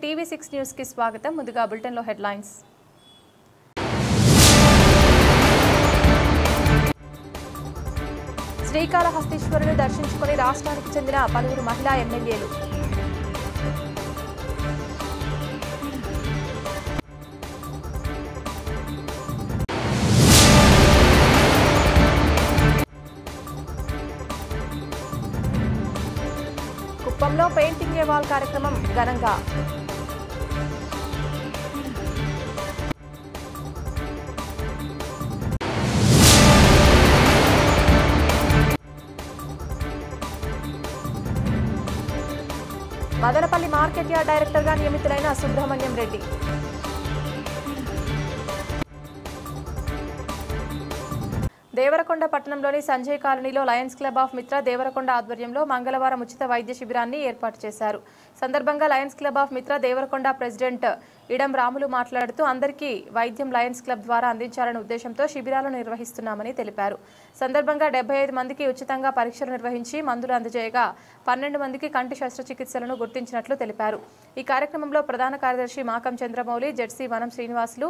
TV6 news కి స్వాగతం. ముందుగా బులెటిన్ లో హెడ్లైన్స్. శ్రీకాళహస్తీశ్వరుని దర్శించుకొని రాష్ట్రానికి చెందిన పలువురు మహిళా ఎమ్మెల్యేలు. కుప్పంలో పెయింటింగ్ ఏ వాల్ కార్యక్రమం ఘనంగా. మదనపల్లి మార్కెట్ యార్డ్ డైరెక్టర్గా నియమితులైన సుబ్రహ్మణ్యం రెడ్డి. దేవరకొండ పట్టణంలోని సంజయ్ కాలనీలో లయన్స్ క్లబ్ ఆఫ్ మిత్ర దేవరకొండ ఆధ్వర్యంలో మంగళవారం ఉచిత వైద్య శిబిరాన్ని ఏర్పాటు చేశారు. సందర్భంగా లయన్స్ క్లబ్ ఆఫ్ మిత్ర దేవరకొండ ప్రెసిడెంట్ ఇడం రాములు మాట్లాడుతూ అందరికీ వైద్యం లయన్స్ క్లబ్ ద్వారా అందించాలనే ఉద్దేశంతో శిబిరాలు నిర్వహిస్తున్నామని తెలిపారు. సందర్భంగా 75 మందికి ఉచితంగా పరీక్షలు నిర్వహించి మందులు అందజేయగా 12 మందికి కంటి శస్త్రచికిత్సలను గుర్తించినట్లు తెలిపారు. ఈ కార్యక్రమంలో ప్రధాన కార్యదర్శి మాకం Chandramouli, ZC Vanam Srinivasulu,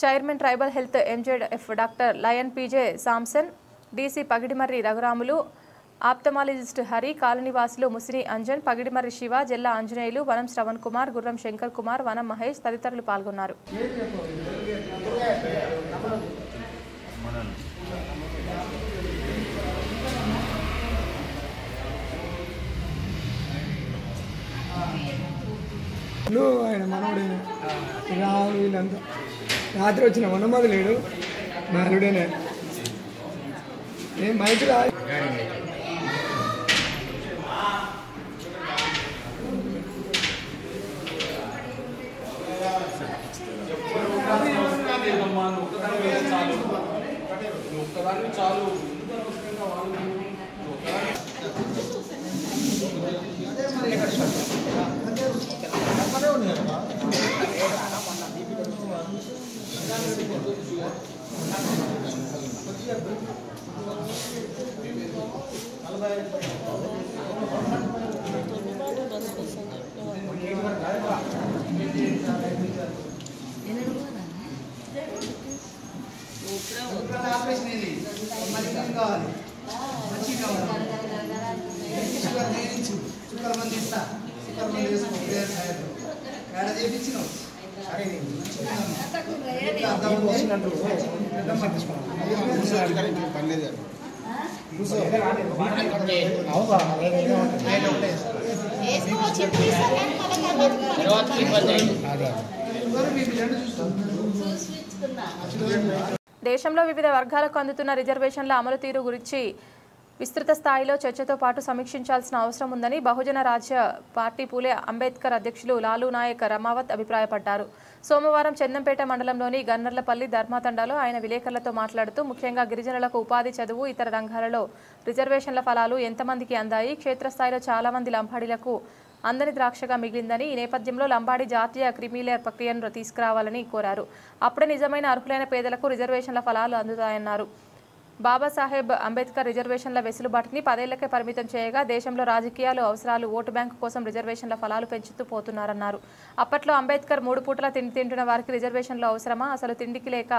chairman tribal health MJF doctor lion PJ Samson, DC Pagidimarri Raghuramulu, ophthalmologist Hari, కాలనీవాసులు ముసిని అంజన్, పగిడిమర్రి శివ, జిల్లా ఆంజనేయులు, వనం శ్రవణ్ కుమార్, గుర్రం శంకర్ కుమార్, వనం మహేష్ తదితరులు పాల్గొన్నారు. ఆయన మనవుడేనే రాముడు వీళ్ళంతా రాత్రి వచ్చిన వనమది లేడు మాలుడేనే ఏం మైకి రా చాలు దేశంలో వివిధ వర్గాలకు అందుతున్న రిజర్వేషన్ల అమలు తీరు గురించి విస్తృత స్థాయిలో చర్చతో పాటు సమీక్షించాల్సిన అవసరం ఉందని బహుజన రాజ్య పార్టీ పూలే అంబేద్కర్ అధ్యక్షులు లాలూ నాయక్ రమావత్ అభిప్రాయపడ్డారు. సోమవారం చందంపేట మండలంలోని గన్నర్లపల్లి ధర్మాతండాలో ఆయన విలేకరులతో మాట్లాడుతూ ముఖ్యంగా గిరిజనులకు ఉపాధి, చదువు, ఇతర రంగాలలో రిజర్వేషన్ల ఫలాలు ఎంతమందికి అందాయి, క్షేత్రస్థాయిలో చాలా మంది లంబాడీలకు అందని ద్రాక్షగా మిగిలిందని, ఈ నేపథ్యంలో లంబాడీ జాతీయ క్రిమిలేయర్ ప్రక్రియను తీసుకురావాలని కోరారు. అప్పుడే నిజమైన అర్హులైన పేదలకు రిజర్వేషన్ల ఫలాలు అందుతాయన్నారు. బాబాసాహెబ్ అంబేద్కర్ రిజర్వేషన్ల వెసులుబాటుని 10 ఏళ్లకే పరిమితం చేయగా దేశంలో రాజకీయాలు, అవసరాలు, ఓటు బ్యాంకు కోసం రిజర్వేషన్ల ఫలాలు పెంచుతూ పోతున్నారన్నారు. అప్పట్లో అంబేద్కర్ 3 పూటల తిండి తింటున్న వారికి రిజర్వేషన్లు అవసరమా, అసలు తిండికి లేక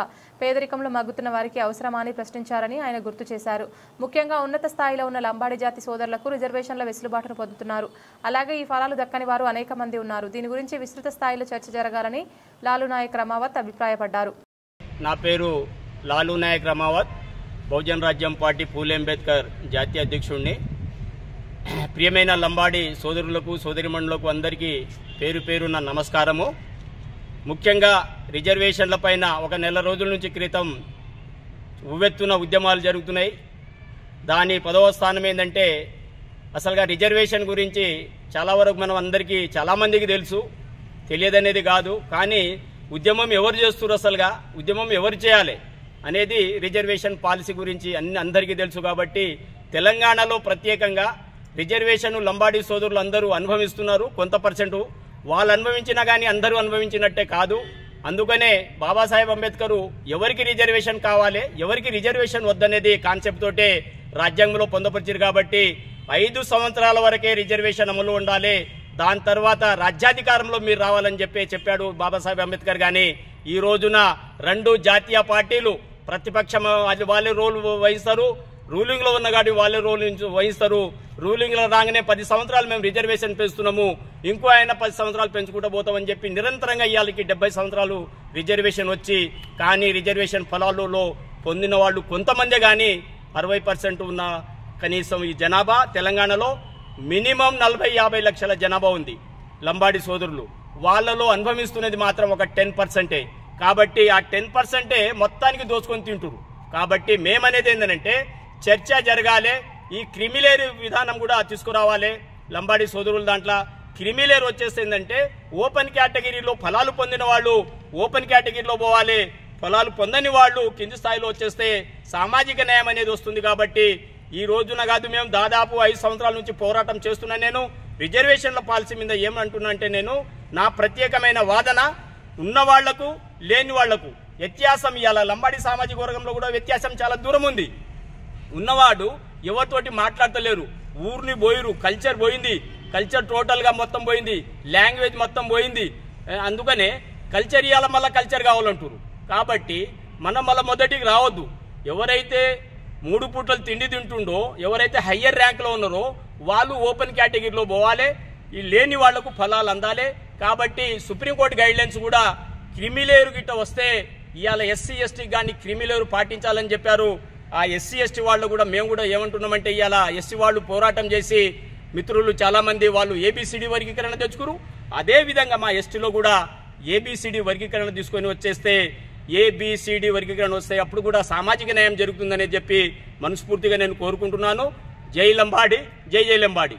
పేదరికంలో మగ్గుతున్న వారికి అవసరమా అని ప్రశ్నించారని ఆయన గుర్తు చేశారు. ముఖ్యంగా ఉన్నత స్థాయిలో ఉన్న లంబాడీ జాతి సోదరులకు రిజర్వేషన్ల వెసులుబాటును పొందుతున్నారు. అలాగే ఈ ఫలాలు దక్కని వారు అనేక మంది ఉన్నారు. దీని గురించి విస్తృత స్థాయిలో చర్చ జరగాలని లాలూ నాయక్ రమావత్ అభిప్రాయపడ్డారు. నా పేరు లాలూ నాయక్ రమావత్, బహుజన రాజ్యం పార్టీ పూలే అంబేద్కర్ జాతీయ అధ్యక్షుడిని. ప్రియమైన లంబాడి సోదరులకు, సోదరిమణులకు అందరికీ పేరు పేరున నమస్కారము. ముఖ్యంగా రిజర్వేషన్ల పైన ఒక నెల రోజుల నుంచి క్రితం ఉవ్వెత్తున ఉద్యమాలు జరుగుతున్నాయి. దాని 10వ స్థానం ఏంటంటే అసలుగా రిజర్వేషన్ గురించి చాలా వరకు మనం అందరికీ చాలామందికి తెలుసు, తెలియదనేది కాదు. కానీ ఉద్యమం ఎవరు చేస్తున్నారు, అసలుగా ఉద్యమం ఎవరు చేయాలి అనేది రిజర్వేషన్ పాలసీ గురించి అందరికీ తెలుసు. కాబట్టి తెలంగాణలో ప్రత్యేకంగా రిజర్వేషన్ లంబాడీ సోదరులు అందరూ అనుభవిస్తున్నారు. కొంత పర్సెంట్ వాళ్ళు అనుభవించినా కానీ అందరూ అనుభవించినట్టే కాదు. అందుకనే బాబాసాహెబ్ అంబేద్కర్ ఎవరికి రిజర్వేషన్ కావాలి, ఎవరికి రిజర్వేషన్ వద్దనేది కాన్సెప్ట్ తోటే రాజ్యాంగంలో పొందుపరిచారు. కాబట్టి 5 సంవత్సరాల వరకే రిజర్వేషన్ అమలు ఉండాలి. దాని తర్వాత రాజ్యాధికారంలో మీరు రావాలని చెప్పాడు బాబాసాహెబ్ అంబేద్కర్. కానీ ఈ రోజున రెండు జాతీయ పార్టీలు ప్రతిపక్షం వాళ్ళే రోల్ వహిస్తారు, రూలింగ్లో ఉన్న కాబట్టి వాళ్ళే రోల్ వహిస్తారు. రూలింగ్లో రాగానే 10 సంవత్సరాలు మేము రిజర్వేషన్ పెంచుతున్నాము, ఇంకో ఆయన 10 సంవత్సరాలు పెంచుకుంటూ పోతామని చెప్పి నిరంతరంగా ఇవాళకి 70 సంవత్సరాలు రిజర్వేషన్ వచ్చి, కానీ రిజర్వేషన్ ఫలాలలో పొందిన వాళ్ళు కొంతమందే. కానీ 60% ఉన్న కనీసం ఈ జనాభా తెలంగాణలో మినిమం 40-50 లక్షల జనాభా ఉంది లంబాడి సోదరులు. వాళ్ళలో అనుభవిస్తున్నది మాత్రం ఒక 10%. కాబట్టి ఆ 10% మొత్తానికి దోచుకొని తింటురు. కాబట్టి మేమనేది ఏంటంటే చర్చ జరగాలి, ఈ క్రిమిలేర్ విధానం కూడా తీసుకురావాలి. లంబాడి సోదరుల దాంట్లో క్రిమిలేర్ వచ్చేసిందంటే ఓపెన్ కేటగిరీలో ఫలాలు పొందిన వాళ్ళు ఓపెన్ కేటగిరీలో పోవాలి, ఫలాలు పొందని వాళ్ళు కింది స్థాయిలో వచ్చేస్తే సామాజిక న్యాయం అనేది వస్తుంది. కాబట్టి ఈ రోజున కాదు, మేము దాదాపు 5 సంవత్సరాల నుంచి పోరాటం చేస్తున్నా. నేను రిజర్వేషన్ల పాలసీ మీద ఏమంటున్నా అంటే, నేను నా ప్రత్యేకమైన వాదన ఉన్న వాళ్లకు లేని వాళ్లకు వ్యత్యాసం ఇవ్వాలి. లంబాడి సామాజిక వర్గంలో కూడా వ్యత్యాసం చాలా దూరం ఉంది. ఉన్నవాడు ఎవరితోటి మాట్లాడతలేరు, ఊరిని పోయిరు, కల్చర్ పోయింది, కల్చర్ టోటల్గా మొత్తం పోయింది, లాంగ్వేజ్ మొత్తం పోయింది. అందుకనే కల్చర్ ఇవ్వాలి, మళ్ళీ కల్చర్ కావాలంటారు. కాబట్టి మనం మళ్ళీ మొదటికి రావద్దు. ఎవరైతే 3 పూటలు తిండి తింటుండో, ఎవరైతే హయ్యర్ ర్యాంక్లో ఉన్నారో వాళ్ళు ఓపెన్ కేటగిరీలో పోవాలి, ఈ లేని వాళ్లకు ఫలాలు అందాలి. కాబట్టి సుప్రీంకోర్టు గైడ్లైన్స్ కూడా క్రిమిలేరు గిట్ట వస్తే ఇవాళ ఎస్సీ ఎస్టీ కానీ క్రిమిలేరు పాటించాలని చెప్పారు. ఆ ఎస్సీ ఎస్టీ వాళ్ళు కూడా మేము కూడా ఏమంటున్నామంటే, ఇవాళ ఎస్సీ వాళ్ళు పోరాటం చేసి మిత్రులు చాలా మంది వాళ్ళు ఏబిసిడి వర్గీకరణ తెచ్చుకురు. అదే విధంగా మా ఎస్టీలో కూడా ఏబిసిడి వర్గీకరణ తీసుకొని వచ్చేస్తే, ఏబిసిడి వర్గీకరణ వస్తే అప్పుడు కూడా సామాజిక న్యాయం జరుగుతుందని చెప్పి మనస్ఫూర్తిగా నేను కోరుకుంటున్నాను. జై లంబాడి, జై జై లంబాడి.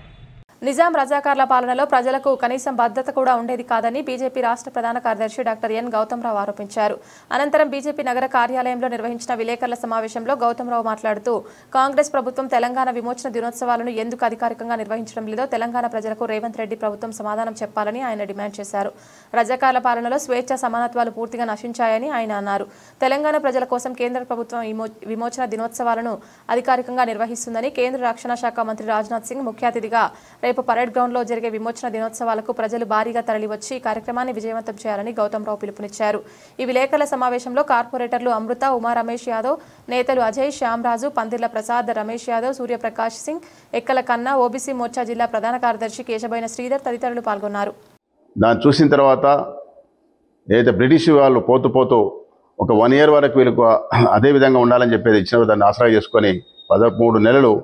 నిజాం రజాకార్ల పాలనలో ప్రజలకు కనీసం భద్రత కూడా ఉండేది కాదని బీజేపీ రాష్ట్ర ప్రధాన కార్యదర్శి డాక్టర్ ఎన్ గౌతమ్రావు ఆరోపించారు. అనంతరం బీజేపీ నగర కార్యాలయంలో నిర్వహించిన విలేకరుల సమావేశంలో గౌతమ్రావు మాట్లాడుతూ, కాంగ్రెస్ ప్రభుత్వం తెలంగాణ విమోచన దినోత్సవాలను ఎందుకు అధికారికంగా నిర్వహించడం లేదో తెలంగాణ ప్రజలకు రేవంత్ రెడ్డి ప్రభుత్వం సమాధానం చెప్పాలని ఆయన డిమాండ్ చేశారు. రజాకార్ల పాలనలో స్వేచ్ఛ సమానత్వాలు పూర్తిగా నశించాయని ఆయన అన్నారు. తెలంగాణ ప్రజల కోసం కేంద్ర ప్రభుత్వం విమోచన దినోత్సవాలను అధికారికంగా నిర్వహిస్తుందని కేంద్ర రక్షణ శాఖ మంత్రి రాజ్నాథ్ సింగ్ ముఖ్య అతిథిగా రేపు పరేడ్ గ్రౌండ్ లో జరిగే విమోచన దినోత్సవాలకు ప్రజలు భారీగా తరలివచ్చి ఈ కార్యక్రమాన్ని విజయవంతం చేయాలని గౌతమ్రావు పిలుపునిచ్చారు. ఈ విలేకరుల సమావేశంలో కార్పొరేటర్లు అమృత, ఉమా రమేష్ యాదవ్, నేతలు అజయ్, శ్యామరాజు, పందిర్ల ప్రసాద్, రమేష్ యాదవ్, సూర్యప్రకాష్ సింగ్, ఎక్కల కన్నా, ఓబీసీ మోర్చా జిల్లా ప్రధాన కార్యదర్శి కేశబైన శ్రీధర్ తదితరులు పాల్గొన్నారు. దాన్ని చూసిన తర్వాత ఏదైతే బ్రిటిష్ వాళ్ళు పోతూ ఒక 1 year వరకు వీళ్ళకు అదే విధంగా ఉండాలని చెప్పేది ఇచ్చిన దాన్ని ఆసరా చేసుకొని 13 నెలలు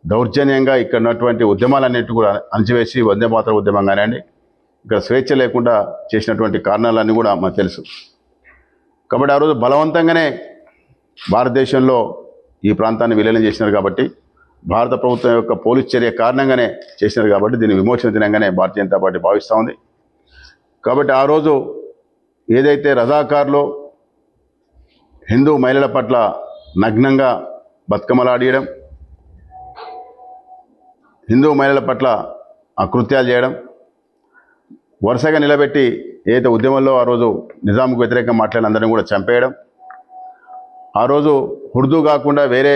దౌర్జన్యంగా ఇక్కడ ఉన్నటువంటి ఉద్యమాలన్నిటి కూడా అణచివేసి వందే మాతరం ఉద్యమం కానివ్వండి, ఇక్కడ స్వేచ్ఛ లేకుండా చేసినటువంటి కారణాలన్నీ కూడా మనకు తెలుసు. కాబట్టి ఆ రోజు బలవంతంగానే భారతదేశంలో ఈ ప్రాంతాన్ని విలీనం చేసినారు. కాబట్టి భారత ప్రభుత్వం యొక్క పోలీస్ చర్య కారణంగానే చేసినారు. కాబట్టి దీన్ని విమోచన దినంగానే భారతీయ జనతా పార్టీ భావిస్తూ ఉంది. కాబట్టి ఆ రోజు ఏదైతే రజాకార్లో హిందూ మహిళల పట్ల నగ్నంగా బతుకమ్మలాడియడం, హిందూ మహిళల పట్ల అకృత్యాలు చేయడం, వరుసగా నిలబెట్టి ఏదైతే ఉద్యమంలో ఆ రోజు నిజాంకు వ్యతిరేకంగా మాట్లాడిన అందరినీ కూడా చంపేయడం, ఆ రోజు ఉర్దూ కాకుండా వేరే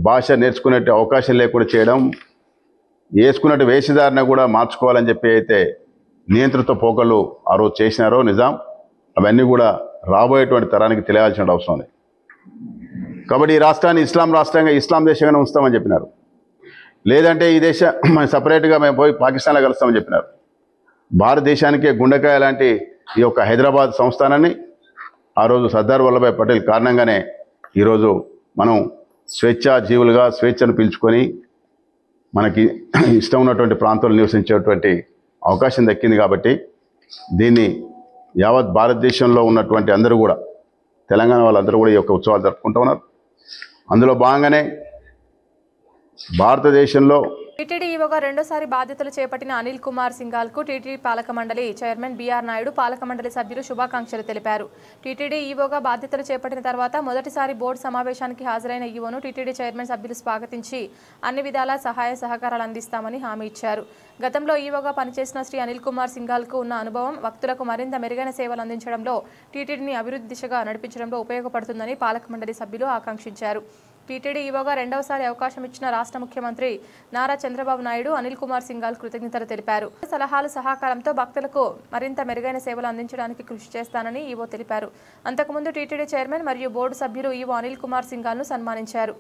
భాష నేర్చుకునే అవకాశం లేకుండా చేయడం, వేసుకున్నట్టు వేషధారణ కూడా మార్చుకోవాలని చెప్పి అయితే నియంత్రిత పోకళ్ళు ఆ రోజు చేసినారో నిజాం, అవన్నీ కూడా రాబోయేటువంటి తరానికి తెలియాల్సిన అవసరం ఉంది. కాబట్టి ఈ రాష్ట్రాన్ని ఇస్లాం రాష్ట్రంగా, ఇస్లాం దేశంగానే ఉంచుతామని చెప్పినారు. లేదంటే ఈ దేశం సపరేట్గా మేము పోయి పాకిస్తాన్లో కలుస్తామని చెప్పినారు. భారతదేశానికే గుండెకాయ లాంటి ఈ యొక్క హైదరాబాద్ సంస్థానాన్ని ఆ రోజు సర్దార్ వల్లభాయ్ పటేల్ కారణంగానే ఈరోజు మనం స్వేచ్ఛా జీవులుగా స్వేచ్ఛను పీల్చుకొని మనకి ఇష్టం ఉన్నటువంటి ప్రాంతాల్లో నివసించేటువంటి అవకాశం దక్కింది. కాబట్టి దీన్ని యావత్ భారతదేశంలో ఉన్నటువంటి అందరూ కూడా, తెలంగాణ వాళ్ళందరూ కూడా ఈ యొక్క ఉత్సవాలు జరుపుకుంటూ ఉన్నారు. అందులో భాగంగానే భారతదేశంలో టీటీడీ ఈవోగా రెండోసారి బాధ్యతలు చేపట్టిన అనిల్ కుమార్ సింఘాల్కు టీటీడీ పాలక మండలి చైర్మన్ బీఆర్ నాయుడు, పాలక మండలి సభ్యులు శుభాకాంక్షలు తెలిపారు. టీటీడీ ఈవోగా బాధ్యతలు చేపట్టిన తర్వాత మొదటిసారి బోర్డు సమావేశానికి హాజరైన ఈవోను టీటీడీ చైర్మన్ సభ్యులు స్వాగతించి అన్ని విధాలా సహాయ సహకారాలు అందిస్తామని హామీ ఇచ్చారు. గతంలో ఈవోగా పనిచేసిన శ్రీ అనిల్ కుమార్ సింఘాల్కు ఉన్న అనుభవం భక్తులకు మరింత మెరుగైన సేవలు అందించడంలో, టీటీడీని అభివృద్ధి దిశగా నడిపించడంలో ఉపయోగపడుతుందని పాలక మండలి సభ్యులు ఆకాంక్షించారు. టీటీడీ ఈవోగా రెండవసారి అవకాశం ఇచ్చిన రాష్ట్ర ముఖ్యమంత్రి నారా చంద్రబాబు నాయుడు అనిల్ కుమార్ సింఘాల్ కృతజ్ఞతలు తెలిపారు. సలహాలు సహకారంతో భక్తులకు మరింత మెరుగైన సేవలు అందించడానికి కృషి చేస్తానని ఈవో తెలిపారు. అంతకుముందు టీటీడీ చైర్మన్ మరియు బోర్డు సభ్యులు ఈవో అనిల్ కుమార్ సింఘాల్ను సన్మానించారు.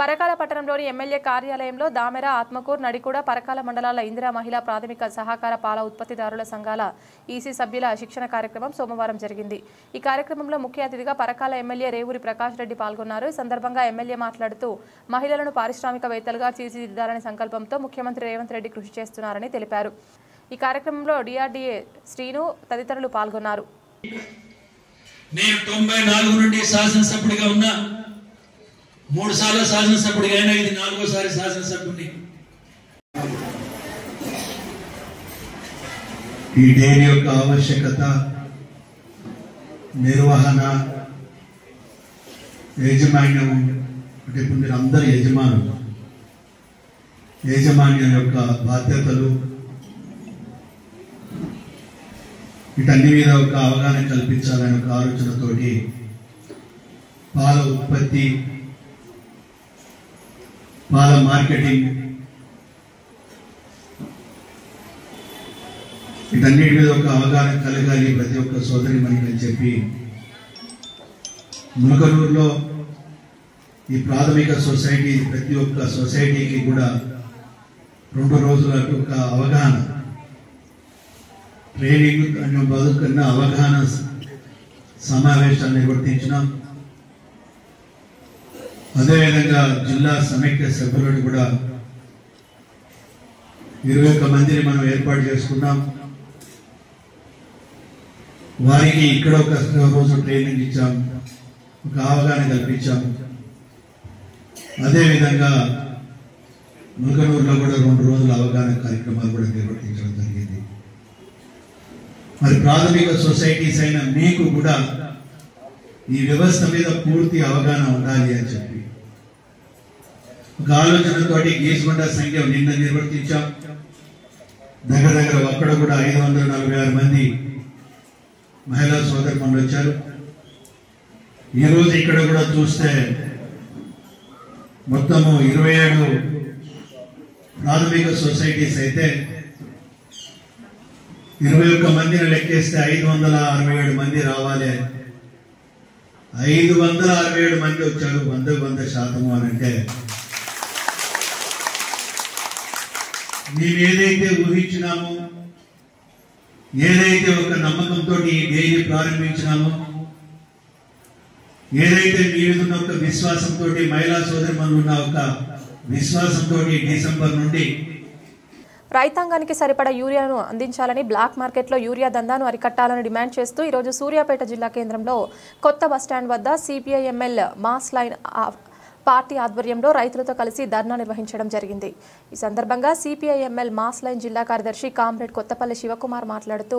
పరకాల పట్టణంలోని ఎమ్మెల్యే కార్యాలయంలో దామెర, ఆత్మకూరు, నడికూడ, పరకాల మండలాల ఇందిరా మహిళా ప్రాథమిక సహకార పాల ఉత్పత్తిదారుల సంఘాల ఈసీ సభ్యుల శిక్షణ కార్యక్రమం సోమవారం జరిగింది. ఈ కార్యక్రమంలో ముఖ్య అతిథిగా పరకాల ఎమ్మెల్యే రేవూరి ప్రకాష్ రెడ్డి పాల్గొన్నారు. ఈ సందర్భంగా ఎమ్మెల్యే మాట్లాడుతూ మహిళలను పారిశ్రామికవేత్తలుగా తీర్చిదిద్దాలనే సంకల్పంతో ముఖ్యమంత్రి రేవంత్ రెడ్డి కృషి చేస్తున్నారని తెలిపారు. ఈ కార్యక్రమంలో డిఆర్డీఏ శ్రీను తదితరులు పాల్గొన్నారు. నేను 94 నుండి శాసనసభ్యుడిగా ఉన్నా. 3 సార్లు శాసనసభ్యుడిగా అయినా ఇది 4వ సారి శాసనసభ్యుడిని. ఈ డైరీ యొక్క ఆవశ్యకత, నిర్వహణ, యాజమాన్యం అంటే ఇప్పుడు మీరు అందరు యాజమాన్యం యొక్క బాధ్యతలు, వీటన్ని మీద ఒక అవగాహన కల్పించాలనే ఒక ఆలోచనతోటి పాల ఉత్పత్తి, పాల మార్కెటింగ్, వీటన్నిటి మీద ఒక అవగాహన కలగాలి ప్రతి ఒక్క సోదరి మనకి అని చెప్పి ములకనూరులో ఈ ప్రాథమిక సొసైటీ, ప్రతి ఒక్క సొసైటీకి కూడా 2 రోజుల ఒక అవగాహన ట్రైనింగ్ అని బదుకున్న అవగాహన సమావేశాన్ని నిర్వర్తించినాం. అదేవిధంగా జిల్లా సమైక్య సభ్యులను కూడా 21 మందిని మనం ఏర్పాటు చేసుకున్నాం. వారికి ఇక్కడ ఒక రోజు ట్రైనింగ్ ఇచ్చాం, ఒక అవగాహన కల్పించాం. అదేవిధంగా ములకనూరులో కూడా 2 రోజుల అవగాహన కార్యక్రమాలు కూడా నిర్వర్తించడం జరిగింది. మరి ప్రాథమిక సొసైటీస్ అయిన మీకు కూడా ఈ వ్యవస్థ మీద పూర్తి అవగాహన ఉండాలి అని చెప్పి ఒక ఆలోచనతో గీసుకొండ సంఖ్య నిన్న నిర్వర్తించాం. దగ్గర అక్కడ కూడా 546 మంది మహిళా సోదరులు వచ్చారు. ఈరోజు ఇక్కడ కూడా చూస్తే మొత్తము 27 ప్రాథమిక సొసైటీస్ అయితే 21 మందిని లెక్కేస్తే 567 మంది రావాలి. 567 మంది వచ్చారు. 100% అని అంటే మేము ఏదైతే ఊహించినామో, ఏదైతే ఒక నమ్మకంతో ఈ డైరీ ప్రారంభించినామో, ఏదైతే మీ మీద ఉన్న ఒక విశ్వాసంతో, మహిళా సోదరులు ఉన్న ఒక విశ్వాసంతో డిసెంబర్ నుండి రైతాంగానికి సరిపడా యూరియాను అందించాలని, బ్లాక్ మార్కెట్లో యూరియా దందాను అరికట్టాలని డిమాండ్ చేస్తూ ఈరోజు సూర్యాపేట జిల్లా కేంద్రంలో కొత్త బస్టాండ్ వద్ద సిపిఐఎంఎల్ మాస్ లైన్ పార్టీ ఆధ్వర్యంలో రైతులతో కలిసి ధర్నా నిర్వహించడం జరిగింది. ఈ సందర్భంగా సిపిఐఎంఎల్ మాస్ లైన్ జిల్లా కార్యదర్శి కామ్రేడ్ కొత్తపల్లి శివకుమార్ మాట్లాడుతూ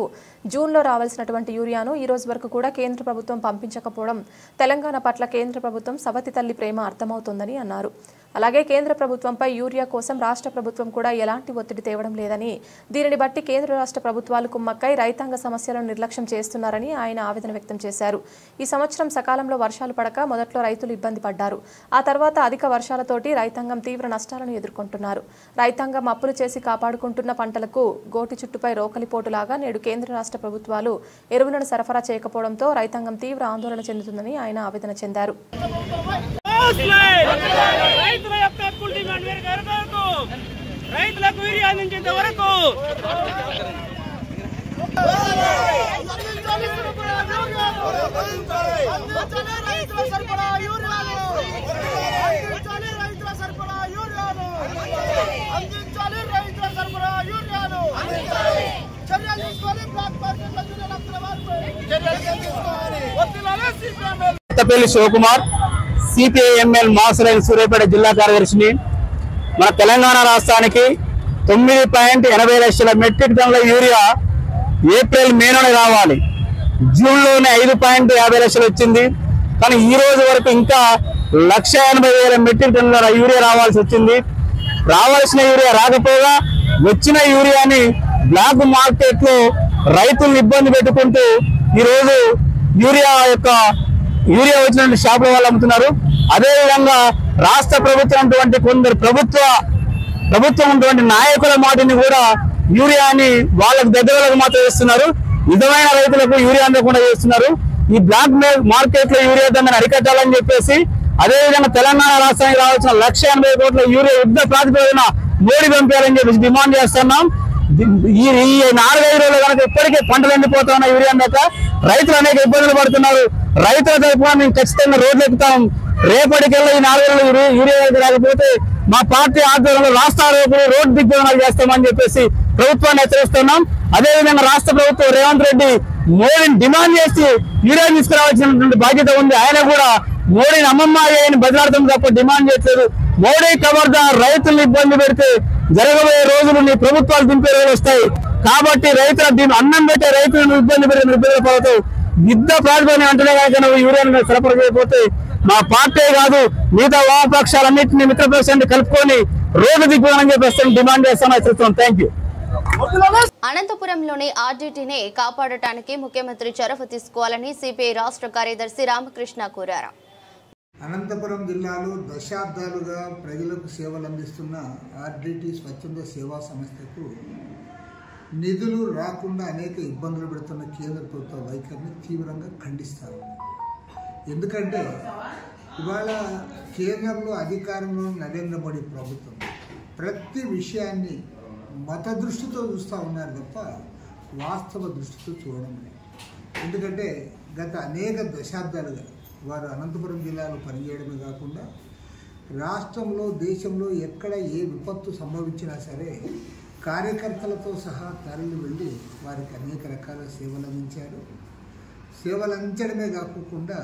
జూన్లో రావాల్సినటువంటి యూరియాను ఈ రోజు వరకు కూడా కేంద్ర ప్రభుత్వం పంపించకపోవడం తెలంగాణ పట్ల కేంద్ర ప్రభుత్వం సవతి తల్లి ప్రేమ అర్థమవుతోందని అన్నారు. అలాగే కేంద్ర ప్రభుత్వంపై యూరియా కోసం రాష్ట్ర ప్రభుత్వం కూడా ఎలాంటి ఒత్తిడి తేవడం లేదని, దీనిని బట్టి కేంద్ర రాష్ట్ర ప్రభుత్వాలు కుమ్మక్కై రైతాంగ సమస్యలను నిర్లక్ష్యం చేస్తున్నారని ఆయన ఆవేదన వ్యక్తం చేశారు. ఈ సంవత్సరం సకాలంలో వర్షాలు పడక మొదట్లో రైతులు ఇబ్బంది పడ్డారు. ఆ తర్వాత అధిక వర్షాలతోటి రైతాంగం తీవ్ర నష్టాలను ఎదుర్కొంటున్నారు. రైతాంగం అప్పులు చేసి కాపాడుకుంటున్న పంటలకు గోటి చుట్టుపై రోకలిపోటులాగా నేడు కేంద్ర రాష్ట్ర ప్రభుత్వాలు ఎరువులను సరఫరా చేయకపోవడంతో రైతాంగం తీవ్ర ఆందోళన చెందుతుందని ఆయన ఆవేదన చెందారు. రైతుల యొక్క హక్కుల డిమాండ్ వరకు రైతులకు యూరియా అందించేంత వరకు కొత్తపల్లి శివకుమార్ సిపిఐఎంఎల్ మాసరైన సూర్యాపేట జిల్లా కార్యదర్శిని. మన తెలంగాణ రాష్ట్రానికి 9.80 లక్షల మెట్రిక్ టన్నుల యూరియా ఏప్రిల్ మేలోనే రావాలి. జూన్లోనే 5.50 లక్షలు వచ్చింది. కానీ ఈ రోజు వరకు ఇంకా 1,80,000 మెట్రిక్ టన్నుల యూరియా రావాల్సి వచ్చింది. రావాల్సిన యూరియా రాకపోగా వచ్చిన యూరియాని బ్లాక్ మార్కెట్ లో రైతులను ఇబ్బంది పెట్టుకుంటూ ఈరోజు యూరియా వచ్చినటువంటి షాపుల వాళ్ళు అమ్ముతున్నారు. అదేవిధంగా రాష్ట్ర ప్రభుత్వం కొందరు ప్రభుత్వం ఉన్నటువంటి నాయకుల మాటని కూడా యూరియాని వాళ్ళకు దగ్గరలకు మాత్రం ఇస్తున్నారు. నిజమైన రైతులకు యూరియా అందకుండా చేస్తున్నారు. ఈ బ్లాక్ మార్కెట్ లో యూరియా దందని అరికట్టాలని చెప్పేసి, అదేవిధంగా తెలంగాణ రాష్ట్రానికి రావాల్సిన 1,80,000 కోట్ల యూరియా యుద్ధ ప్రాతిపదికన మోడీ పంపించాలని చెప్పేసి డిమాండ్ చేస్తున్నాం. ఈ 4-5 రోజులు కనుక ఇప్పటికే పంటలు ఎండిపోతా ఉన్న యూరియా అందక రైతులు అనేక ఇబ్బందులు పడుతున్నారు. రైతుల తరఫున మేము ఖచ్చితంగా రోడ్లు ఎక్కుతాం. రేపటికెళ్ళి ఈ 4 రోజులు యూరియా రాకపోతే మా పార్టీ ఆధ్వర్యంలో రాష్ట్ర రోడ్డు దిగ్బంధనాలు చేస్తామని చెప్పేసి ప్రభుత్వాన్ని హెచ్చరిస్తున్నాం. అదేవిధంగా రాష్ట్ర ప్రభుత్వం రేవంత్ రెడ్డి మోడీని డిమాండ్ చేసి యూరియా తీసుకురావాల్సినటువంటి బాధ్యత ఉంది. ఆయన కూడా మోడీని అమ్మమ్మ అని బదిలాడతాం తప్ప డిమాండ్ చేయట్లేదు. మోడీ ఖబర్దార్, రైతులను ఇబ్బంది పెడితే జరగబోయే రోజులు నీ ప్రభుత్వాలు దింపే రోజులు వస్తాయి. కాబట్టి రైతుల అన్నం పెట్టే రైతులను ఇబ్బంది పెడితే నిర్బంధపడతావు. యుద్ధ ప్రాతిపదికన వెంటనే కనుక నువ్వు యూరియాను సరఫరా చేయకపోతే మా పార్టీ కాదు మిగతా వామపక్షాలన్నింటినీ మిత్రపక్షాన్ని కలుపుకొని రోడ్డు దిగ్గుదానని చెప్పేసి డిమాండ్ చేస్తాను. Thank you. అనంతపురంలోని ఆర్డీటీని కాపాడటానికి ముఖ్యమంత్రి చొరవ తీసుకోవాలని సిపిఐ రాష్ట్ర కార్యదర్శి రామకృష్ణ కోరారు. అనంతపురం జిల్లాలో దశాబ్దాలుగా ప్రజలకు సేవలు అందిస్తున్న ఆర్డీటీ స్వచ్ఛంద సేవా సంస్థకు నిధులు రాకుండా అనేక ఇబ్బందులు పెడుతున్న కేంద్ర ప్రభుత్వ వైఖరిని తీవ్రంగా ఖండిస్తారు. ఎందుకంటే ఇవాళ కేంద్రంలో అధికారంలో నరేంద్ర మోడీ ప్రభుత్వం ప్రతి విషయాన్ని మత దృష్టితో చూస్తూ ఉన్నారు తప్ప వాస్తవ దృష్టితో చూడడం లేదు. ఎందుకంటే గత అనేక దశాబ్దాలుగా వారు అనంతపురం జిల్లాలో పనిచేయడమే కాకుండా రాష్ట్రంలో దేశంలో ఎక్కడ ఏ విపత్తు సంభవించినా సరే కార్యకర్తలతో సహా తరలి వెళ్ళి వారికి అనేక రకాల సేవలు అందించారు. సేవలు అందించడమే కాకుండా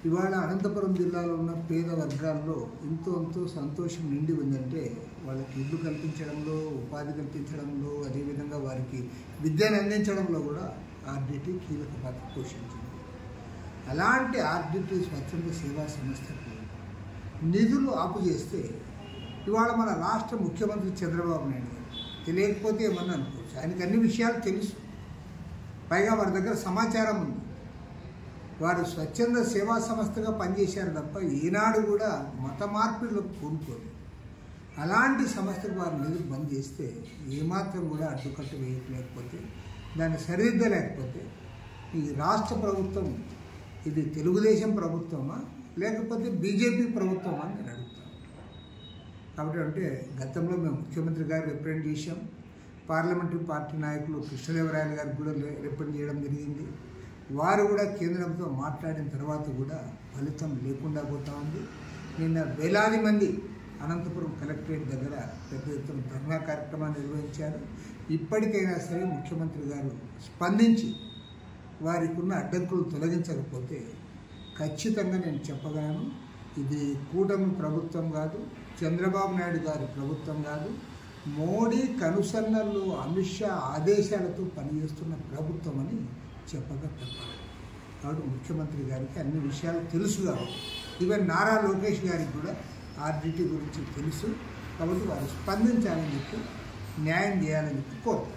ఇవాళ అనంతపురం జిల్లాలో ఉన్న పేద వర్గాల్లో ఎంతో సంతోషం నిండి ఉందంటే వాళ్ళకి ఇల్లు కల్పించడంలో, ఉపాధి కల్పించడంలో, అదేవిధంగా వారికి విద్యను అందించడంలో కూడా ఆర్డీటీ కీలక పాత్ర పోషించింది. అలాంటి ఆర్డీటీ స్వచ్ఛంద సేవా సంస్థకు నిధులు ఆపు చేస్తే ఇవాళ మన రాష్ట్ర ముఖ్యమంత్రి చంద్రబాబు నాయుడు గారు తెలియకపోతే ఏమన్నా అనుకోవచ్చు, ఆయనకు అన్ని విషయాలు తెలుసు. పైగా వారి దగ్గర సమాచారం ఉంది. వారు స్వచ్ఛంద సేవా సంస్థగా పనిచేశారు తప్ప ఈనాడు కూడా మత మార్పిడులకు పూనుకోలేదు. అలాంటి సంస్థకు వారు నిధులు బంద్ చేస్తే ఏమాత్రం కూడా అడ్డుకట్టు వేయలేకపోతే, దాన్ని సరిదిద్దలేకపోతే ఈ రాష్ట్ర ప్రభుత్వం ఇది తెలుగుదేశం ప్రభుత్వమా లేకపోతే బీజేపీ ప్రభుత్వమా అని నేను అడుగుతాను. కాబట్టి గతంలో మేము ముఖ్యమంత్రి గారు రిప్రజెంట్ చేశాం. పార్లమెంటరీ పార్టీ నాయకులు కృష్ణదేవరాయలు గారికి కూడా రిప్రజెంట్ చేయడం జరిగింది. వారు కూడా కేంద్రంతో మాట్లాడిన తర్వాత కూడా ఫలితం లేకుండా పోతా ఉంది. నిన్న వేలాది మంది అనంతపురం కలెక్టరేట్ దగ్గర పెద్ద ఎత్తున ధర్నా కార్యక్రమాన్ని నిర్వహించారు. ఇప్పటికైనా సరే ముఖ్యమంత్రి గారు స్పందించి వారికి ఉన్న అడ్డంకులు తొలగించకపోతే ఖచ్చితంగా నేను చెప్పగలను, ఇది కూటమి ప్రభుత్వం కాదు, చంద్రబాబు నాయుడు గారి ప్రభుత్వం కాదు, మోడీ కనుసన్నలు అమిత్ షా ఆదేశాలతో పనిచేస్తున్న ప్రభుత్వం అని చెప్పక తప్పదు. కాబట్టి ముఖ్యమంత్రి గారికి అన్ని విషయాలు తెలుసు కాబట్టి ఈవెన్ నారా లోకేష్ గారికి కూడా ఆర్డిటి గురించి తెలుసు. కాబట్టి వారు స్పందించాలని చెప్పి న్యాయం చేయాలని చెప్పి కోరుతారు.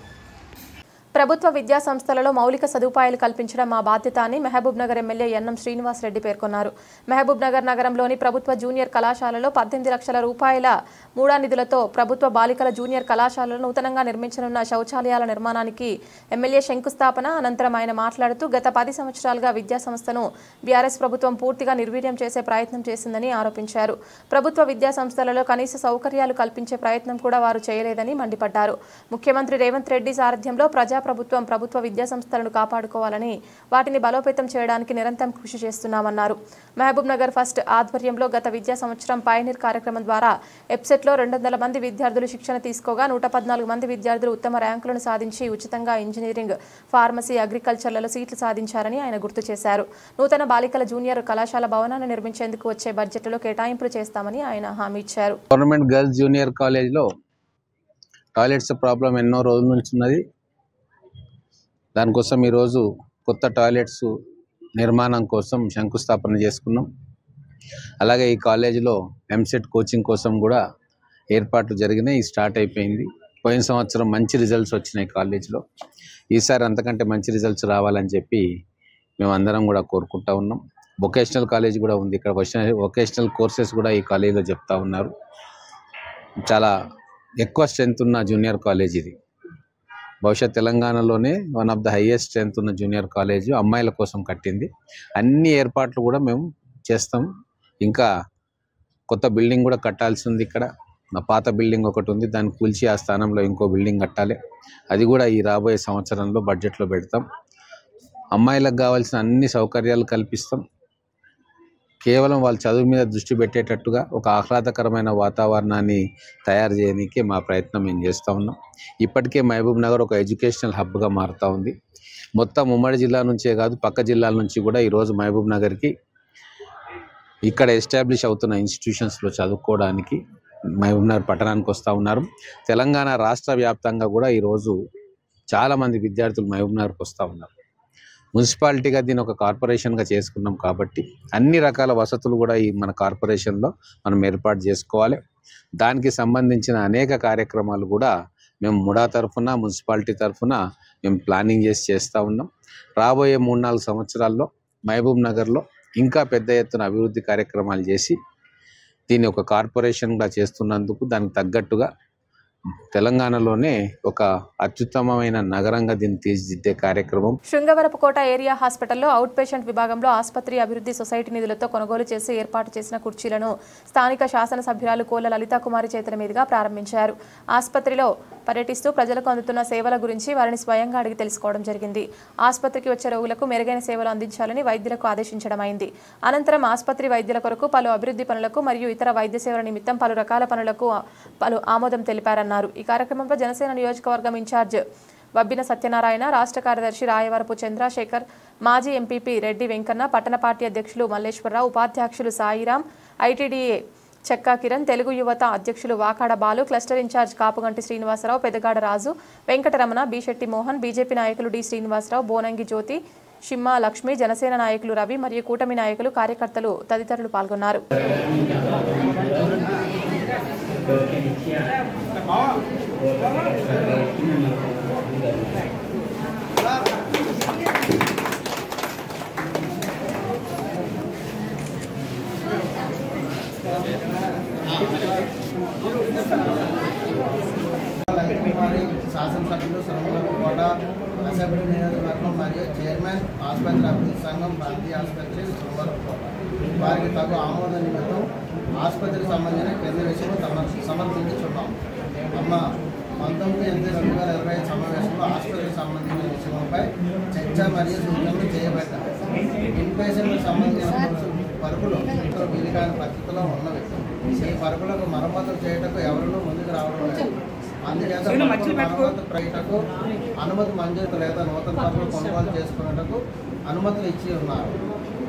ప్రభుత్వ విద్యా సంస్థలలో మౌలిక సదుపాయాలు కల్పించడం మా బాధ్యత అని మహబూబ్ నగర్ ఎమ్మెల్యే ఎన్ఎం శ్రీనివాసరెడ్డి పేర్కొన్నారు. మహబూబ్ నగర్ నగరంలోని ప్రభుత్వ జూనియర్ కళాశాలలో 18 లక్షల రూపాయల మూడా నిధులతో ప్రభుత్వ బాలికల జూనియర్ కళాశాలలో నూతనంగా నిర్మించనున్న శౌచాలయాల నిర్మాణానికి ఎమ్మెల్యే శంకుస్థాపన అనంతరం ఆయన మాట్లాడుతూ గత 10 సంవత్సరాలుగా విద్యా సంస్థను బీఆర్ఎస్ ప్రభుత్వం పూర్తిగా నిర్వీర్యం చేసే ప్రయత్నం చేసిందని ఆరోపించారు. ప్రభుత్వ విద్యా సంస్థలలో కనీస సౌకర్యాలు కల్పించే ప్రయత్నం కూడా వారు చేయలేదని మండిపడ్డారు. ముఖ్యమంత్రి రేవంత్ రెడ్డి సారథ్యంలో ప్రభుత్వ విద్యా సంస్థలను కాపాడుకోవాలని వాటిని బలోపేతం చేయడానికి నిరంతరం కృషి చేస్తున్నామన్నారు. మహబూబ్ నగర్ ఫస్ట్ ఆధ్వర్యంలో గత విద్యా సంవత్సరం పయనీర్ కార్యక్రమం ద్వారా ఎప్సెట్లో 200 మంది విద్యార్థులు శిక్షణ తీసుకోగా 114 మంది విద్యార్థులు ఉత్తమ ర్యాంకులను సాధించి ఉచితంగా ఇంజనీరింగ్, ఫార్మసీ, అగ్రికల్చర్లలో సీట్లు సాధించారని ఆయన గుర్తు చేశారు. నూతన బాలికల జూనియర్ కళాశాల భవనాన్ని నిర్మించేందుకు వచ్చే బడ్జెట్లో కేటాయింపులు చేస్తామని ఆయన హామీ ఇచ్చారు. గవర్నమెంట్ గర్ల్స్ జూనియర్ కాలేజ్లో టాయిలెట్స్ ప్రాబ్లం ఎన్నో రోజుల నుంచి ఉన్నది. దానికోసం ఈరోజు కొత్త టాయిలెట్స్ నిర్మాణం కోసం శంకుస్థాపన చేసుకున్నాం. అలాగే ఈ కాలేజీలో ఎంసెట్ కోచింగ్ కోసం కూడా ఏర్పాట్లు జరిగినాయి, స్టార్ట్ అయిపోయింది. పోయిన సంవత్సరం మంచి రిజల్ట్స్ వచ్చినాయి కాలేజీలో. ఈసారి అంతకంటే మంచి రిజల్ట్స్ రావాలని చెప్పి మేము అందరం కూడా కోరుకుంటా ఉన్నాం. వొకేషనల్ కాలేజ్ కూడా ఉంది ఇక్కడ. వొకేషనల్ కోర్సెస్ కూడా ఈ కాలేజీలో చెప్తా ఉన్నారు. చాలా ఎక్కువ స్ట్రెంత్ ఉన్న జూనియర్ కాలేజ్ ఇది. బహుశా తెలంగాణలోనే one of the highest strength ఉన్న జూనియర్ కాలేజ్ అమ్మాయిల కోసం కట్టింది. అన్ని ఏర్పాట్లు కూడా మేము చేస్తాం. ఇంకా కొత్త బిల్డింగ్ కూడా కట్టాల్సి ఉంది. ఇక్కడ పాత బిల్డింగ్ ఒకటి ఉంది, దాన్ని కూల్చి ఆ స్థానంలో ఇంకో బిల్డింగ్ కట్టాలి. అది కూడా ఈ రాబోయే సంవత్సరంలో బడ్జెట్లో పెడతాం. అమ్మాయిలకు కావాల్సిన అన్ని సౌకర్యాలు కల్పిస్తాం. కేవలం వాళ్ళ చదువు మీద దృష్టి పెట్టేటట్టుగా ఒక ఆహ్లాదకరమైన వాతావరణాన్ని తయారు చేయడానికి మా ప్రయత్నం మేము చేస్తూ ఉన్నాం. ఇప్పటికే మహబూబ్ నగర్ ఒక ఎడ్యుకేషనల్ హబ్గా మారుతూ ఉంది. మొత్తం ఉమ్మడి జిల్లా నుంచే కాదు, పక్క జిల్లాల నుంచి కూడా ఈరోజు మహబూబ్ నగర్కి ఇక్కడ ఎస్టాబ్లిష్ అవుతున్న ఇన్స్టిట్యూషన్స్లో చదువుకోవడానికి మహబూబ్ నగర్ పట్టణానికి వస్తూ ఉన్నారు. తెలంగాణ రాష్ట్ర వ్యాప్తంగా కూడా ఈరోజు చాలామంది విద్యార్థులు మహబూబ్ నగర్కి వస్తూ ఉన్నారు. మున్సిపాలిటీగా దీన్ని ఒక కార్పొరేషన్గా చేసుకున్నాం కాబట్టి అన్ని రకాల వసతులు కూడా ఈ మన కార్పొరేషన్లో మనం ఏర్పాటు చేసుకోవాలి. దానికి సంబంధించిన అనేక కార్యక్రమాలు కూడా మేము ముడా తరఫున, మున్సిపాలిటీ తరఫున మేము ప్లానింగ్ చేస్తూ ఉన్నాం. రాబోయే 3-4 సంవత్సరాల్లో మహబూబ్ నగర్లో ఇంకా పెద్ద ఎత్తున అభివృద్ధి కార్యక్రమాలు చేసి దీన్ని ఒక కార్పొరేషన్గా చేస్తున్నందుకు దానికి తగ్గట్టుగా తెలంగాణలోనే ఒక అత్యుత్తమమైన నగరంగా దీన్ని తీర్చిదిద్దే కార్యక్రమం. శృంగవరపుకోట ఏరియా హాస్పిటల్లో అవుట్ పేషెంట్ విభాగంలో ఆసుపత్రి అభివృద్ధి సొసైటీ నిధులతో కొనుగోలు చేసి ఏర్పాటు చేసిన కుర్చీలను స్థానిక శాసనసభ్యురాలు కోళ్ల లలితాకుమారి చేతుల మీదుగా ప్రారంభించారు. ఆసుపత్రిలో పర్యటిస్తూ ప్రజలకు అందుతున్న సేవల గురించి వారిని స్వయంగా అడిగి తెలుసుకోవడం జరిగింది. ఆసుపత్రికి వచ్చే రోగులకు మెరుగైన సేవలు అందించాలని వైద్యులకు ఆదేశించడం అయింది. అనంతరం ఆసుపత్రి వైద్యుల కొరకు పలు అభివృద్ధి పనులకు మరియు ఇతర వైద్య సేవల నిమిత్తం పలు రకాల పనులకు పలు ఆమోదం తెలిపారన్నారు. ఈ కార్యక్రమంలో జనసేన నియోజకవర్గం ఇన్ఛార్జ్ వబ్బిన సత్యనారాయణ, రాష్ట్ర కార్యదర్శి రాయవరపు చంద్రశేఖర్, మాజీ ఎంపీపీ రెడ్డి వెంకన్న, పట్టణ పార్టీ అధ్యక్షులు మల్లేశ్వరరావు, ఉపాధ్యక్షులు సాయిరాం, ఐటీడీఏ చెక్కా కిరణ్, తెలుగు యువత అధ్యక్షులు వాకాడ బాలు, క్లస్టర్ ఇన్ఛార్జ్ కాపుగంటి శ్రీనివాసరావు, పెదగాడ రాజు, వెంకటరమణ, బిశెట్టి మోహన్, బీజేపీ నాయకులు డి శ్రీనివాసరావు, బోనంగి జ్యోతి, షిమ్మా లక్ష్మి, జనసేన నాయకులు రవి మరియు కూటమి నాయకులు, కార్యకర్తలు తదితరులు పాల్గొన్నారు. శాసనసభ్యులు శృంగవరపుకోట అసెంబ్లీ నియోజకవర్గం మరియు చైర్మన్ ఆసుపత్రి అభివృద్ధి సంఘం ప్రాంతీయ ఆసుపత్రి శృంగవరపుకోట వారికి తగు ఆమోద నిమిత్తం ఆసుపత్రికి సంబంధించిన క్రింది విషయం సమర్పించుచున్నాం. 19/8/2025 సమావేశంలో ఆసుపత్రికి సంబంధించిన విషయంపై చర్చ మరియు సూచనలు చేయబడ్డాయి. ఇన్పేషెంట్కు సంబంధించిన పరుపులు వీలుకాని పరిస్థితిలో ఉన్నవి. ఈ పరుపులకు మరమ్మతులు చేయటకు ఎవరినూ ముందుకు రావడం లేదు. అందుచేత మరమ్మతు ప్రయటకు అనుమతి మంజూరు లేదా నూతన పరుపులు కొనుగోలు చేసుకునేటకు అనుమతులు ఇచ్చి ఉన్నారు.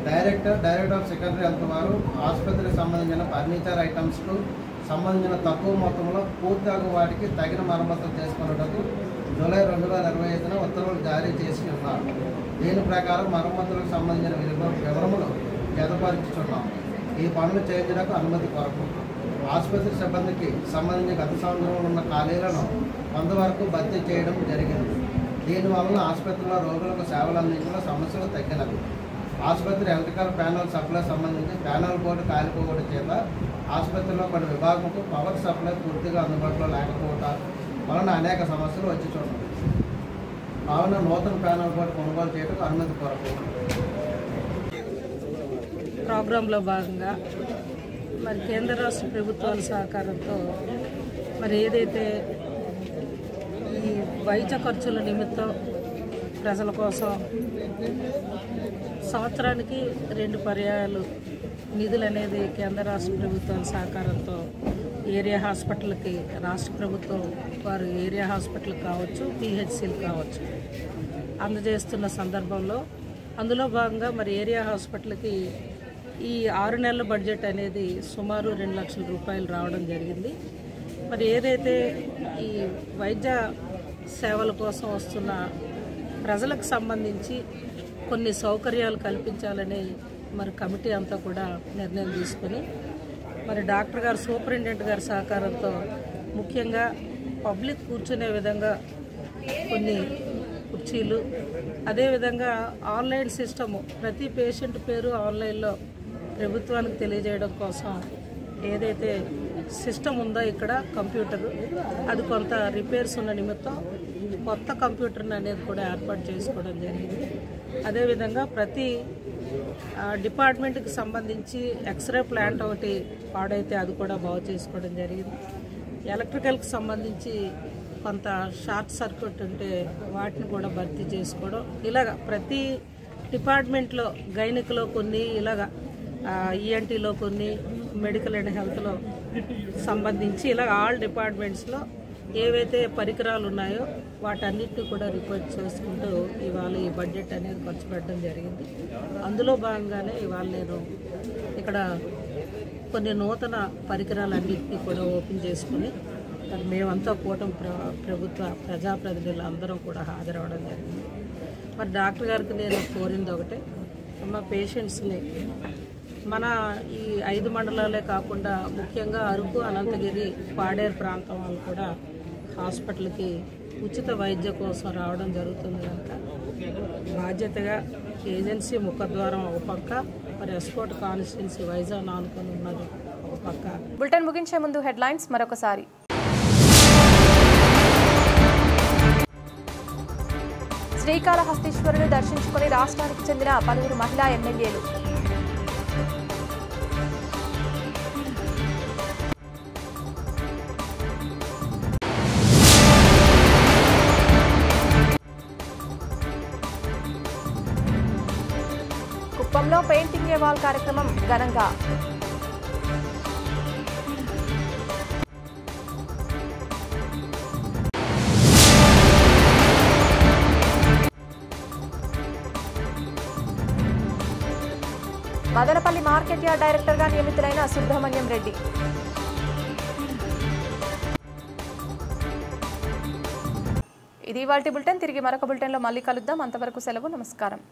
డైరెక్టర్ ఆఫ్ సెక్రటరీ హెల్త్ వారు ఆసుపత్రికి సంబంధించిన ఫర్నిచర్ ఐటమ్స్కు సంబంధించిన తక్కువ మొత్తంలో పూర్తిగా వాటికి తగిన మరమ్మతులు చేసుకునేటకు జూలై 2025 ఉత్తర్వులు జారీ చేసి ఉన్నారు. దీని ప్రకారం మరమ్మతులకు సంబంధించిన వివరములు జతపరుచుతున్నాం. ఈ పనులు చేయించడానికి అనుమతి కొరకు ఆసుపత్రి సిబ్బందికి సంబంధించి గత సంవత్సరంలో ఉన్న ఖాళీలను కొంతవరకు భర్తీ చేయడం జరిగింది. దీనివలన ఆసుపత్రిలో రోగులకు సేవలు అందించడంలో సమస్యలు తగ్గినవి. ఆసుపత్రి ఎలక్ట్రికల్ ప్యానల్ సప్లై సంబంధించి ప్యానల్ బోర్డు కాలిపోవడం చేత ఆసుపత్రిలో కొన్ని విభాగంకు పవర్ సప్లై పూర్తిగా అందుబాటులో లేకపోవడం వలన అనేక సమస్యలు వచ్చి చూడండి. కావున నూతన ప్యానల్ బోర్డు కొనుగోలు చేయడం అనుమతి కొరకు ప్రోగ్రాంలో భాగంగా మరి కేంద్ర రాష్ట్ర ప్రభుత్వాల సహకారంతో మరి ఏదైతే ఈ వైద్య ఖర్చుల నిమిత్తం ప్రజల కోసం సంవత్సరానికి 2 పర్యాయాలు నిధులు అనేది కేంద్ర రాష్ట్ర ప్రభుత్వాల సహకారంతో ఏరియా హాస్పిటల్కి రాష్ట్ర ప్రభుత్వం వారు ఏరియా హాస్పిటల్ కావచ్చు, పిహెచ్సిలు కావచ్చు అందజేస్తున్న సందర్భంలో అందులో భాగంగా మరి ఏరియా హాస్పిటల్కి ఈ 6 నెలల బడ్జెట్ అనేది సుమారు 2 లక్షల రూపాయలు రావడం జరిగింది. మరి ఏదైతే ఈ వైద్య సేవల కోసం వస్తున్న ప్రజలకు సంబంధించి కొన్ని సౌకర్యాలు కల్పించాలని మరి కమిటీ అంతా కూడా నిర్ణయం తీసుకుని మరి డాక్టర్ గారు సూపరింటెండెంట్ గారి సహకారంతో ముఖ్యంగా పబ్లిక్ కూర్చునే విధంగా కొన్ని కుర్చీలు, అదేవిధంగా ఆన్లైన్ సిస్టము ప్రతి పేషెంట్ పేరు ఆన్లైన్లో ప్రభుత్వానికి తెలియజేయడం కోసం ఏదైతే సిస్టమ్ ఉందో ఇక్కడ కంప్యూటర్ అది కొంత రిపేర్స్ ఉన్న నిమిత్తం కొత్త కంప్యూటర్ని అనేది కూడా ఏర్పాటు చేసుకోవడం జరిగింది. అదేవిధంగా ప్రతి డిపార్ట్మెంట్కి సంబంధించి ఎక్స్రే ప్లాంట్ ఒకటి పాడైతే అది కూడా బాగు చేసుకోవడం జరిగింది. ఎలక్ట్రికల్కి సంబంధించి కొంత షార్ట్ సర్క్యూట్ ఉంటే వాటిని కూడా భర్తీ చేసుకోవడం, ఇలాగ ప్రతి డిపార్ట్మెంట్లో గైనిక్లో కొన్ని, ఇలాగ ఈఎన్టీలో కొన్ని, మెడికల్ అండ్ హెల్త్లో సంబంధించి ఇలా ఆల్ డిపార్ట్మెంట్స్లో ఏవైతే పరికరాలు ఉన్నాయో వాటన్నిటిని కూడా రిపోర్ట్ చేసుకుంటూ ఇవాళ ఈ బడ్జెట్ అనేది ఖర్చు పెట్టడం జరిగింది. అందులో భాగంగానే ఇవాళ నేను ఇక్కడ కొన్ని నూతన పరికరాలన్నింటినీ కూడా ఓపెన్ చేసుకుని మరి మేమంతా కూటమి ప్రభుత్వ ప్రజాప్రతినిధులు అందరం కూడా హాజరవడం జరిగింది. మరి డాక్టర్ గారికి నేను కోరింది ఒకటే, మా పేషెంట్స్ని మన ఈ 5 మండలాలే కాకుండా ముఖ్యంగా అరకు, అనంతగిరి, పాడేరు ప్రాంతం వాళ్ళు కూడా హాస్పిటల్కి ఉచిత వైద్య కోసం రావడం జరుగుతుంది కనుక బాధ్యతగా ఏజెన్సీ ముఖద్వారం ఒక పక్క, మరి ఎస్కోట్ కాన్స్టిట్యున్సీ వైజాగ్ ఆనుకొని ఉన్నది ఒక పక్క. బులెటిన్ ముగించే ముందు హెడ్లైన్స్ మరొకసారి. శ్రీకాళహస్తీశ్వరుని దర్శించుకుని రాష్ట్రానికి చెందిన 10 మహిళా ఎమ్మెల్యేలు. కుప్పంలో పెయింటింగ్ ఏ వాల్ కార్యక్రమం ఘనంగా. మదనపల్లి మార్కెట్ యార్డ్ డైరెక్టర్గా నియమితులైన సుబ్రహ్మణ్యం రెడ్డి. ఇది ఇవాల్టి బులెటిన్. తిరిగి మరొక బులెటిన్లో మళ్ళీ కలుద్దాం. అంతవరకు సెలవు. నమస్కారం.